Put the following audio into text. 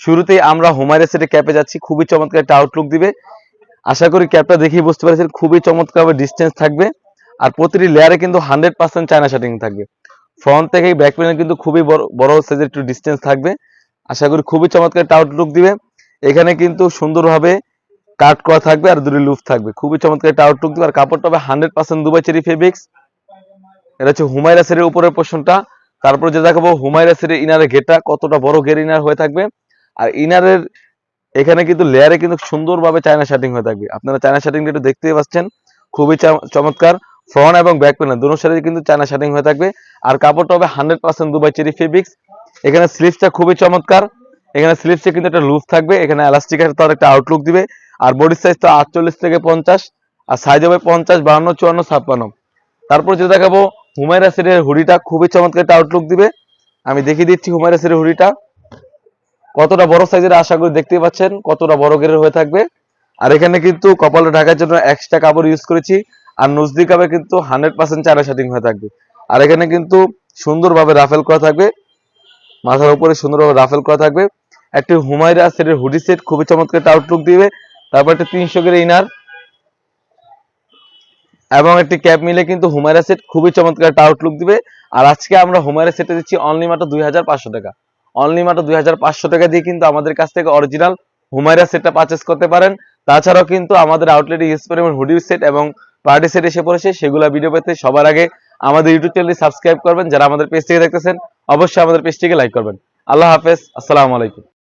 শুরুতেই আমরা হুমায়রা সেটে ক্যাপে যাচ্ছি, খুবই চমৎকার একটা আউটলুক দিবে। আশা করি ক্যাপটা দেখেই বুঝতে পারছেন খুবই চমৎকার ডিস্টেন্স থাকবে। আর প্রতিটি লেয়ারে কিন্তু 100% চায়না শাটিং থাকবে। ফ্রন্ট থেকে ব্যাক প্যানেল কিন্তু খুবই বড় সাইজের একটু ডিস্টেন্স থাকবে। আশা করি খুবই চমৎকার একটা আউটলুক দিবে। এখানে কিন্তু সুন্দরভাবে কাট করা থাকবে আর দুটি লুপ থাকবে, খুবই চমৎকার একটা আউটলুক দিবে। আর কাপড়টা হবে 100% দুবাই চেরি ফেব্রিক্স। এটা হচ্ছে হুমায়রা সেটের উপরের পোর্শনটা। তারপর যে দেখাবো হুমায়রা সেটের ইনারের ঘেরটা কতটা বড় ঘের ইনার হয়ে থাকবে। আর ইনারের এখানে কিন্তু লেয়ারে কিন্তু সুন্দরভাবে চায়না শাটিং হয়ে থাকবে। আপনারা চায়না শাটিংটা একটু দেখতেই পাচ্ছেন, খুবই চমৎকার। ফ্রন্ট এবং ব্যাক প্যানেল দুটো সাইডে কিন্তু চায়না শাটিং হয়ে থাকবে। আর কাপড়টা হবে 100% দুবাই চেরি ফেব্রিক্স। এখানে স্লিভসটা খুবই চমৎকার। এখানে স্লিভসে কিন্তু একটা লুপ থাকবে, এখানে এলাস্টিকের তার একটা আউটলুক দিবে। আর বডি সাইজ তো 48 থেকে 50, আর সাইজ হবে 50, 52, 54, 56। তারপর যেটা দেখাবো হুমায়রা সেটের হুডিটা, খুবই চমৎকার একটা আউটলুক দিবে। আমি দেখিয়ে দিচ্ছি হুমায়রা সেটের হুডিটা কতটা বড় সাইজের, আশা করি দেখতেই পাচ্ছেন কতটা বড় গেরের হয়ে থাকবে। আর এখানে কিন্তু কপালে ঢাকার জন্য এক্সট্রা কাপড় ইউজ করেছি। আর নজদি কাপে কিন্তু 100% চায়না শাটিং হয়ে থাকবে। আর এখানে কিন্তু সুন্দরভাবে রাফেল করা থাকবে, মাথার উপরে সুন্দরভাবে রাফেল করা থাকবে। একটি হুমায়রা সেটের হুডি সেট, খুবই চমৎকার একটা আউটলুক দিবে। তারপর একটা 300 গের ইনার এবং একটি ক্যাপ মিলে কিন্তু হুমায়রা সেট খুবই চমৎকার একটা আউটলুক দিবে। আর আজকে আমরা হুমায়রা সেটে দিচ্ছি অনলি মাত্র 2500 টাকা। অনলি মাত্র 2500 টাকা দিয়ে কিন্তু আমাদের কাছ থেকে অরিজিনাল হুমায়রা সেটটা পারচেস করতে পারেন। তাছাড়াও কিন্তু আমাদের আউটলেটে ইউজ পরিমাণ হুডি সেট এবং পার্টি সেট এসে পড়েছে, সেগুলো ভিডিও পেতে সবার আগে আমাদের ইউটিউব চ্যানেলটি সাবস্ক্রাইব করবেন। যারা আমাদের পেজ থেকে দেখতেছেন অবশ্যই আমাদের পেজটিকে লাইক করবেন। আল্লাহ হাফেজ, আসসালামু আলাইকুম।